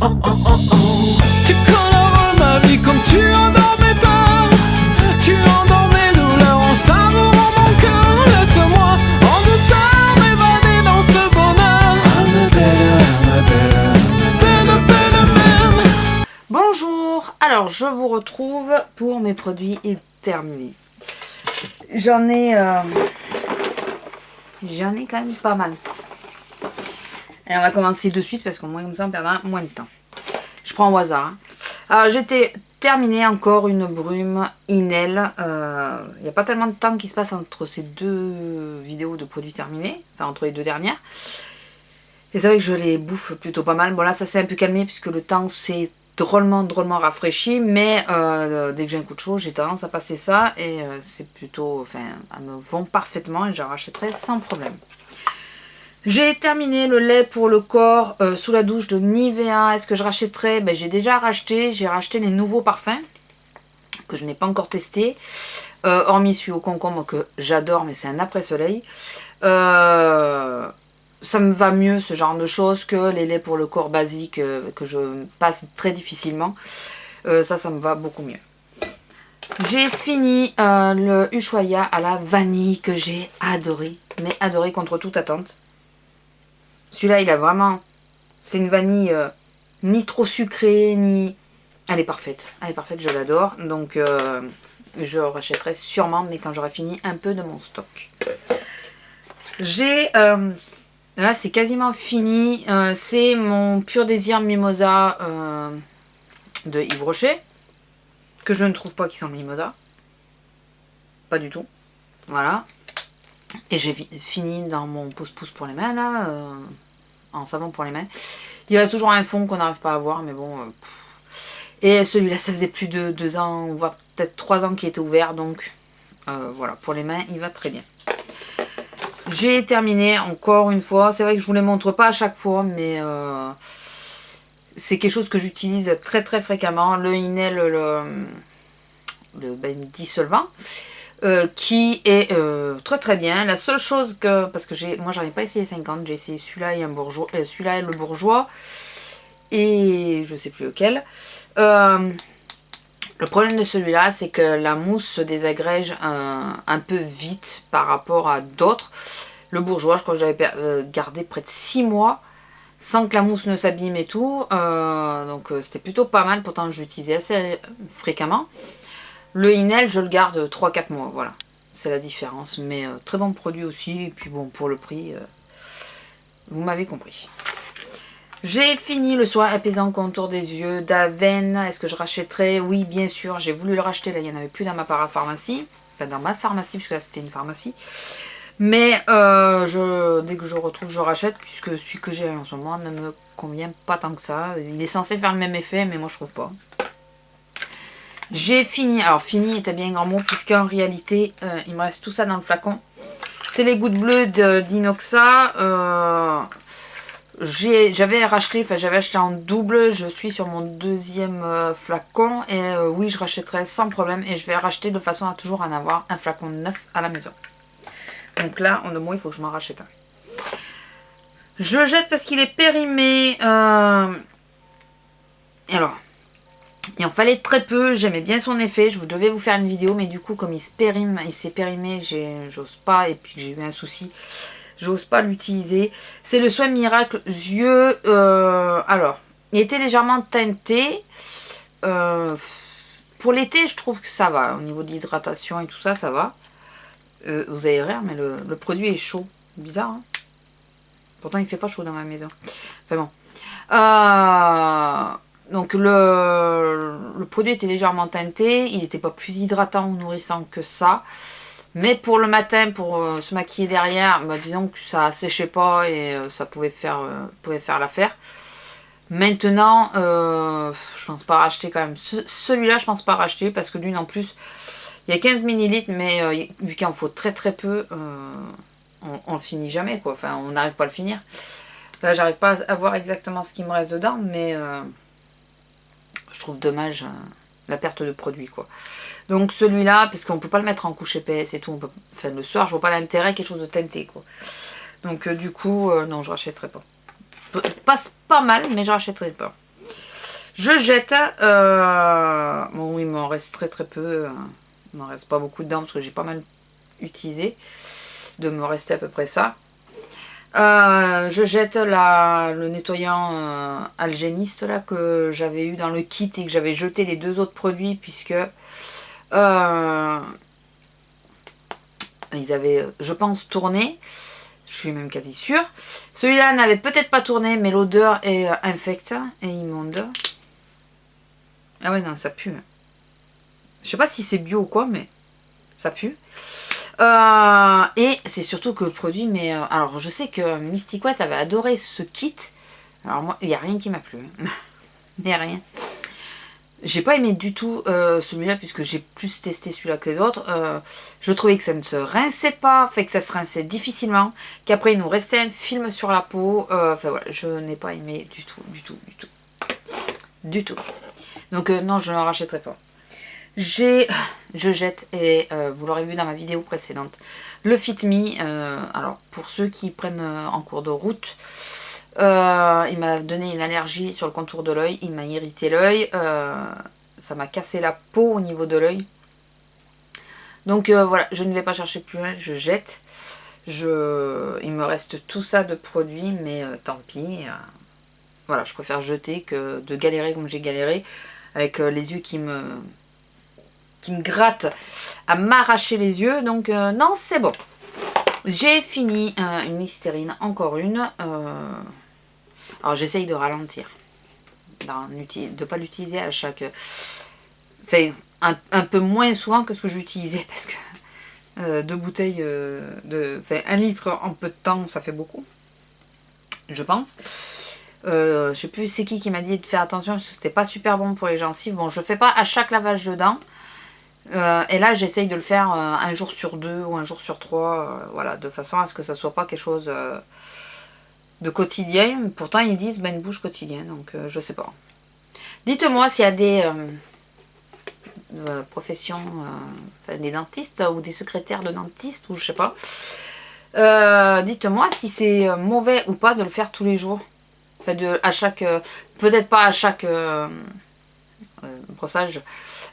Tu colores ma vie comme tu endormais pas. Tu endormais douleur en savourant mon cœur. Laisse-moi en douceur m'évader dans ce bonheur. Bonjour, alors je vous retrouve pour mes produits terminés. J'en ai quand même pas mal. Et on va commencer de suite parce qu'au moins comme ça on perdra moins de temps. Je prends au hasard. Alors j'étais terminée encore une brume Inel. Il n'y a pas tellement de temps qui se passe entre ces deux vidéos de produits terminés. Enfin entre les deux dernières. Et c'est vrai que je les bouffe plutôt pas mal. Bon là ça s'est un peu calmé puisque le temps s'est drôlement rafraîchi. Mais dès que j'ai un coup de chaud j'ai tendance à passer ça. Et c'est plutôt... Enfin elles me vont parfaitement et j'en rachèterai sans problème. J'ai terminé le lait pour le corps sous la douche de Nivea. Est-ce que je rachèterai? Ben, j'ai déjà racheté. J'ai racheté les nouveaux parfums que je n'ai pas encore testé. Hormis celui au concombre que j'adore, mais c'est un après-soleil. Ça me va mieux ce genre de choses que les laits pour le corps basiques que je passe très difficilement. Ça me va beaucoup mieux. J'ai fini le Ushuaïa à la vanille que j'ai adoré. Mais adoré contre toute attente. Celui-là, il a vraiment... C'est une vanille ni trop sucrée, ni... Elle est parfaite. Elle est parfaite, je l'adore. Donc, je rachèterai sûrement, mais quand j'aurai fini un peu de mon stock. J'ai... là, c'est quasiment fini. C'est mon Pur Désir Mimosa de Yves Rocher. Que je ne trouve pas qui sent le mimosa. Pas du tout. Voilà. Et j'ai fini dans mon pouce-pouce pour les mains, là, en savon pour les mains. Il reste toujours un fond qu'on n'arrive pas à voir, mais bon. Et celui-là, ça faisait plus de 2 ans, voire peut-être 3 ans qu'il était ouvert, donc voilà, pour les mains, il va très bien. J'ai terminé, encore une fois. C'est vrai que je ne vous les montre pas à chaque fois, mais c'est quelque chose que j'utilise très fréquemment. Le Inel, le dissolvant. Qui est très bien. La seule chose que... Parce que moi j'en ai pas essayé 50. J'ai essayé celui-là et un bourgeois. Celui-là et le bourgeois. Et je sais plus lequel. Le problème de celui-là, c'est que la mousse se désagrège un peu vite par rapport à d'autres. Le bourgeois, je crois que j'avais gardé près de 6 mois. Sans que la mousse ne s'abîme et tout. Donc c'était plutôt pas mal. Pourtant je l'utilisais assez fréquemment. Le Inel, je le garde 3-4 mois, voilà. C'est la différence, mais très bon produit aussi. Et puis bon, pour le prix, vous m'avez compris. J'ai fini le soin apaisant contour des yeux d'Aven. Est-ce que je rachèterai? Oui, bien sûr, j'ai voulu le racheter. Là, il n'y en avait plus dans ma parapharmacie. Enfin, dans ma pharmacie, puisque là, c'était une pharmacie. Mais dès que je retrouve, je rachète, puisque celui que j'ai en ce moment ne me convient pas tant que ça. Il est censé faire le même effet, mais moi, je trouve pas. J'ai fini, alors fini était bien un grand mot puisqu'en réalité il me reste tout ça dans le flacon. C'est les gouttes bleues d'Inoxa. J'avais acheté en double, je suis sur mon deuxième flacon et oui je rachèterai sans problème et je vais racheter de façon à toujours en avoir un flacon neuf à la maison. Donc là en 2 mois il faut que je m'en rachète un. Je jette parce qu'il est périmé. Et alors... Il en fallait très peu, j'aimais bien son effet, je devais vous faire une vidéo, mais du coup comme il s'est périmé, j'ose pas, et puis j'ai eu un souci, j'ose pas l'utiliser. C'est le Soin Miracle Yeux, alors, il était légèrement teinté, pour l'été je trouve que ça va, au niveau de l'hydratation et tout ça, ça va. Vous allez rire, mais le produit est chaud, bizarre, hein. Pourtant il fait pas chaud dans ma maison, enfin bon. Donc le produit était légèrement teinté, il n'était pas plus hydratant ou nourrissant que ça. Mais pour le matin, pour se maquiller derrière, bah, disons que ça séchait pas et ça pouvait faire l'affaire. Maintenant, je pense pas racheter quand même. Celui-là, je pense pas racheter parce que lui en plus, il y a 15 ml, mais vu qu'il en faut très peu, on le finit jamais quoi. Enfin, on n'arrive pas à le finir. Là, j'arrive pas à voir exactement ce qui me reste dedans, mais... je trouve dommage la perte de produit quoi. Donc celui-là, parce qu'on peut pas le mettre en couche épaisse et tout, enfin le soir je vois pas l'intérêt quelque chose de teinté quoi. Donc du coup non je rachèterai pas. Passe pas mal mais je rachèterai pas. Je jette. Bon, il m'en reste très peu. Il m'en reste pas beaucoup dedans parce que j'ai pas mal utilisé. De me rester à peu près ça. Je jette le nettoyant algéniste là que j'avais eu dans le kit et que j'avais jeté les 2 autres produits puisque ils avaient, je pense, tourné. Je suis même quasi sûre. Celui-là n'avait peut-être pas tourné, mais l'odeur est infecte et immonde. Ah ouais, non, ça pue. Je sais pas si c'est bio ou quoi, mais ça pue. Et c'est surtout que le produit, mais... alors, je sais que Mystic White avait adoré ce kit. Alors moi, il n'y a rien qui m'a plu. Mais rien. J'ai pas aimé du tout celui-là, puisque j'ai plus testé celui-là que les autres. Je trouvais que ça ne se rinçait pas, fait que ça se rinçait difficilement, qu'après il nous restait un film sur la peau. Enfin voilà, je n'ai pas aimé du tout. Du tout. Donc non, je ne le rachèterai pas. Je jette, et vous l'aurez vu dans ma vidéo précédente, le Fit Me. Alors pour ceux qui prennent en cours de route, il m'a donné une allergie sur le contour de l'œil, il m'a irrité l'œil, ça m'a cassé la peau au niveau de l'œil. Donc voilà, je ne vais pas chercher plus loin, je jette. Il me reste tout ça de produits, mais tant pis. Voilà, je préfère jeter que de galérer comme j'ai galéré, avec les yeux qui me grattent à m'arracher les yeux. Donc non, c'est bon. J'ai fini une Listerine, encore une. Alors j'essaye de ralentir, de ne pas l'utiliser à chaque... Enfin, un peu moins souvent que ce que j'utilisais, parce que 2 bouteilles, enfin 1 litre en peu de temps, ça fait beaucoup, je pense. Je sais plus c'est qui m'a dit de faire attention, parce que c'était pas super bon pour les gencives. Bon, je fais pas à chaque lavage de dents. Et là j'essaye de le faire 1 jour sur 2 ou 1 jour sur 3, voilà, de façon à ce que ça soit pas quelque chose de quotidien. Pourtant ils disent une bouche quotidienne, donc je sais pas. Dites-moi s'il y a des professions, des dentistes ou des secrétaires de dentistes, ou je sais pas. Dites-moi si c'est mauvais ou pas de le faire tous les jours. Enfin, à chaque, peut-être pas à chaque brossage,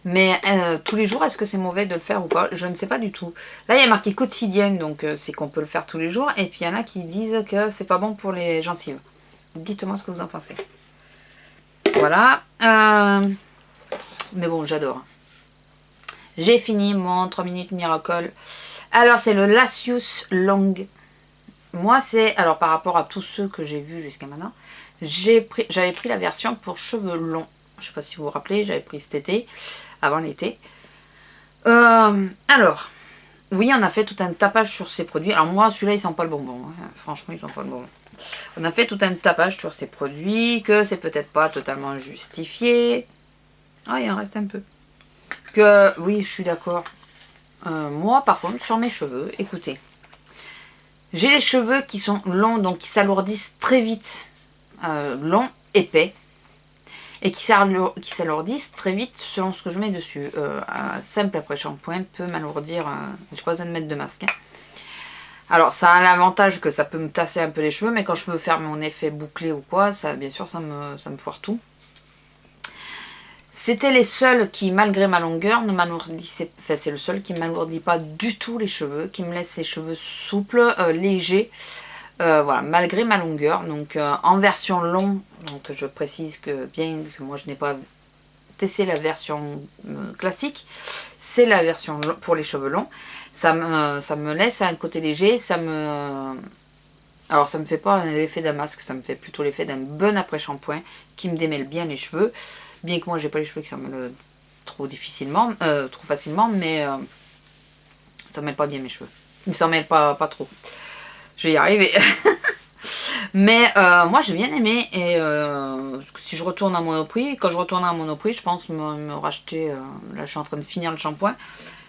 mais tous les jours, est-ce que c'est mauvais de le faire ou pas? Je ne sais pas du tout. Là, il y a marqué quotidienne, donc c'est qu'on peut le faire tous les jours. Et puis, il y en a qui disent que c'est pas bon pour les gencives. Dites-moi ce que vous en pensez. Voilà. Mais bon, j'adore. J'ai fini mon 3 minutes Miracle. Alors, c'est le Lacius Long. Moi, c'est... Alors, par rapport à tous ceux que j'ai vus jusqu'à maintenant, j'avais pris la version pour cheveux longs. Je ne sais pas si vous vous rappelez, j'avais pris cet été, avant l'été. Alors, oui, on a fait tout un tapage sur ces produits. Alors moi, celui-là, il sent pas le bonbon. Hein. Franchement, il sent pas le bonbon. On a fait tout un tapage sur ces produits, que c'est peut-être pas totalement justifié. Ah, il en reste un peu. Que, oui, je suis d'accord. Moi, par contre, sur mes cheveux, écoutez. J'ai les cheveux qui sont longs, donc qui s'alourdissent très vite. Longs, épais. Et qui s'alourdissent très vite selon ce que je mets dessus. Un simple après-shampoing peut m'alourdir. J'ai pas besoin de mettre de masque. Hein. Alors, ça a l'avantage que ça peut me tasser un peu les cheveux, mais quand je veux faire mon effet bouclé ou quoi, ça, bien sûr, ça me foire tout. C'était les seuls qui, malgré ma longueur, ne m'alourdissaient... Enfin, c'est le seul qui ne m'alourdit pas du tout les cheveux, qui me laisse les cheveux souples, légers. Voilà, malgré ma longueur. Donc, en version longue, donc je précise que bien que moi je n'ai pas testé la version classique, c'est la version pour les cheveux longs. Ça me laisse un côté léger, alors ça me fait pas l'effet d'un masque, ça me fait plutôt l'effet d'un bon après-shampoing qui me démêle bien les cheveux. Bien que moi j'ai pas les cheveux qui s'en mêlent trop facilement, mais ça mêle pas bien mes cheveux. Ils s'en mêlent pas trop. Je vais y arriver. Mais moi j'ai bien aimé, et si je retourne à Monoprix, quand je retourne à Monoprix, je pense me racheter, là je suis en train de finir le shampoing,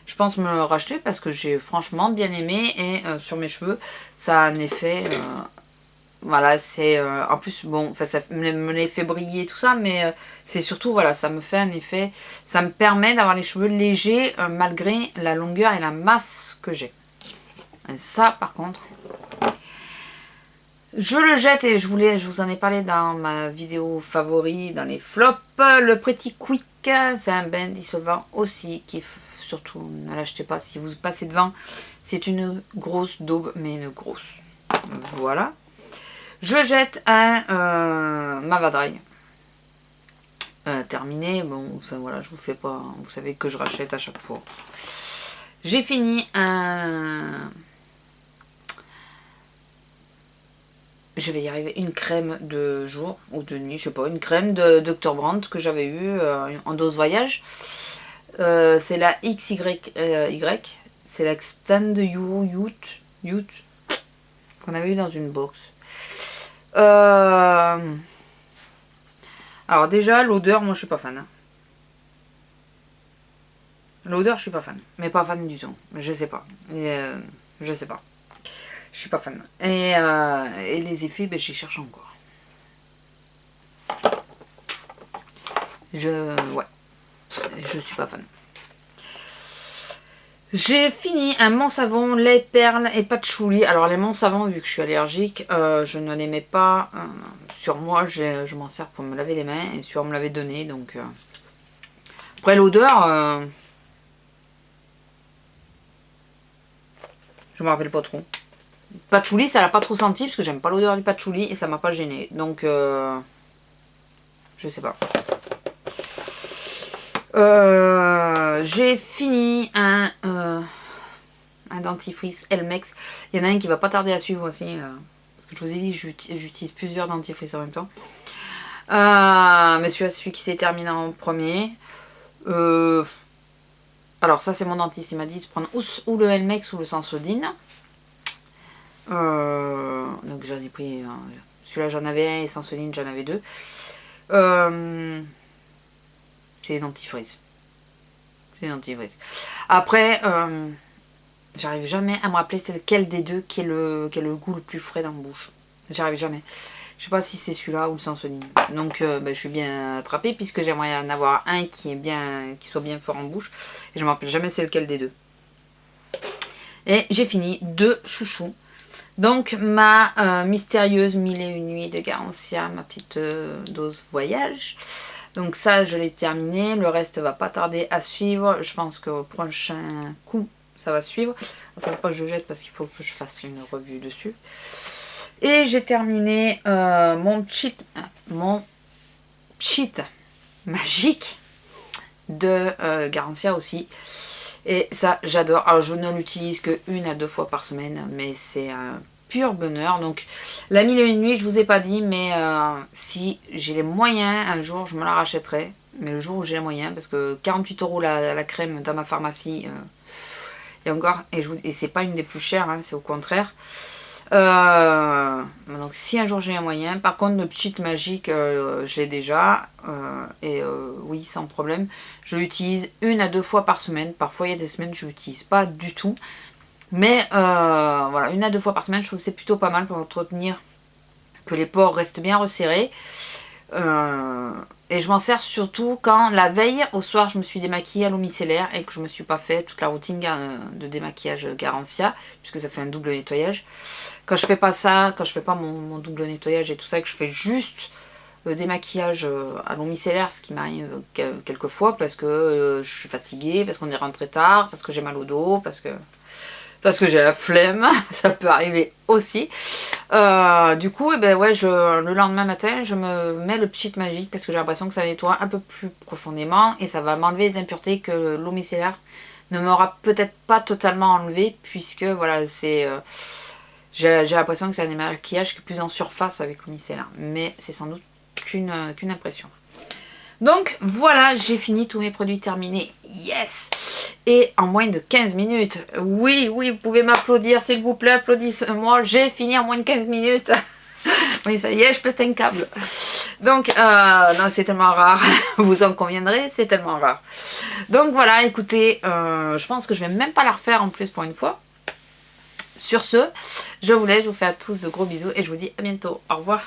je pense me le racheter parce que j'ai franchement bien aimé, et sur mes cheveux ça a un effet, voilà, c'est en plus bon, enfin ça me les fait briller tout ça, mais c'est surtout voilà, ça me fait un effet, ça me permet d'avoir les cheveux légers malgré la longueur et la masse que j'ai. Ça par contre, Je le jette et je vous en ai parlé dans ma vidéo favori, dans les flops. Le Pretty Quick, c'est un bain dissolvant aussi, qui surtout ne l'achetez pas si vous passez devant. C'est une grosse daube, mais une grosse. Voilà. Je jette un Mavadry. Terminé. Bon, enfin voilà, je vous fais pas. Vous savez que je rachète à chaque fois. J'ai fini un. Je vais y arriver, une crème de jour ou de nuit, je sais pas, une crème de Dr. Brandt que j'avais eue en dose voyage. C'est la XY, c'est la Stand Youth qu'on avait eu dans une box. Alors déjà, l'odeur, moi je suis pas fan. Hein. L'odeur, je suis pas fan, mais pas fan du tout. Je sais pas, je sais pas. Je suis pas fan. Et les effets, ben, j'y cherche encore. Ouais. Je suis pas fan. J'ai fini un Mont Savon, lait, perles et patchouli. Alors les Mont Savon, vu que je suis allergique, je ne les mets pas sur moi. Je m'en sers pour me laver les mains et sur me l'avait donné. Donc après l'odeur, je me rappelle pas trop. Patchouli, ça l'a pas trop senti parce que j'aime pas l'odeur du patchouli et ça m'a pas gêné. Donc, je sais pas. J'ai fini un dentifrice Elmex. Il y en a un qui va pas tarder à suivre aussi. Parce que je vous ai dit, j'utilise plusieurs dentifrices en même temps. Mais celui qui s'est terminé en premier. Alors ça c'est mon dentiste. Il m'a dit de prendre ou le Elmex ou le Sensodyne. Donc j'en ai pris celui-là, j'en avais un et Sensodyne j'en avais deux. C'est des dentifrices. Après j'arrive jamais à me rappeler c'est lequel des deux qui est le goût le plus frais dans la bouche. J'arrive jamais. Je sais pas si c'est celui-là ou le Sensodyne. Donc je suis bien attrapée puisque j'aimerais en avoir un qui soit bien fort en bouche. Et je me rappelle jamais c'est lequel des deux. Et j'ai fini 2 chouchous. Donc ma mystérieuse 1001 nuits de Garancia, ma petite dose voyage. Donc ça je l'ai terminé, le reste va pas tarder à suivre. Je pense qu'au prochain coup ça va suivre. Ça ne veut pas que je jette parce qu'il faut que je fasse une revue dessus. Et j'ai terminé mon cheat magique de Garancia aussi. Et ça, j'adore. Alors, je ne l'utilise que 1 à 2 fois par semaine, mais c'est un pur bonheur. Donc, la 1001 nuits, je vous ai pas dit, mais si j'ai les moyens, un jour, je me la rachèterai. Mais le jour où j'ai les moyens, parce que 48 € la crème dans ma pharmacie, et encore, et c'est pas une des plus chères, hein, c'est au contraire. Donc si un jour j'ai un moyen, par contre le cheat magique je l'ai déjà oui sans problème, je l'utilise 1 à 2 fois par semaine. Parfois il y a des semaines je l'utilise pas du tout, mais voilà, 1 à 2 fois par semaine je trouve que c'est plutôt pas mal pour entretenir que les pores restent bien resserrés. Et je m'en sers surtout quand la veille au soir je me suis démaquillée à l'eau micellaire et que je me suis pas fait toute la routine de démaquillage Garancia, puisque ça fait un double nettoyage. Quand je fais pas ça, quand je fais pas mon double nettoyage et tout ça, que je fais juste le démaquillage à l'eau micellaire, ce qui m'arrive quelques fois parce que je suis fatiguée, parce qu'on est rentré tard, parce que j'ai mal au dos, parce que j'ai la flemme, ça peut arriver aussi. Du coup, eh ben ouais, le lendemain matin, je me mets le cheat magique parce que j'ai l'impression que ça nettoie un peu plus profondément et ça va m'enlever les impuretés que l'eau micellaire ne m'aura peut-être pas totalement enlevé, puisque voilà, c'est j'ai l'impression que c'est un démaquillage qui est plus en surface avec l'eau micellaire, mais c'est sans doute qu'une impression. Donc voilà, j'ai fini tous mes produits terminés. Yes! Et en moins de 15 minutes. Oui, oui, vous pouvez m'applaudir, s'il vous plaît, applaudissez-moi. J'ai fini en moins de 15 minutes. Oui, ça y est, je pète un câble. Donc, non, c'est tellement rare. Vous en conviendrez, c'est tellement rare. Donc voilà, écoutez, je pense que je vais même pas la refaire en plus pour une fois. Sur ce, je vous laisse, je vous fais à tous de gros bisous et je vous dis à bientôt. Au revoir.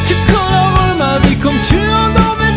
Tu colores ma vie comme tu en dormais.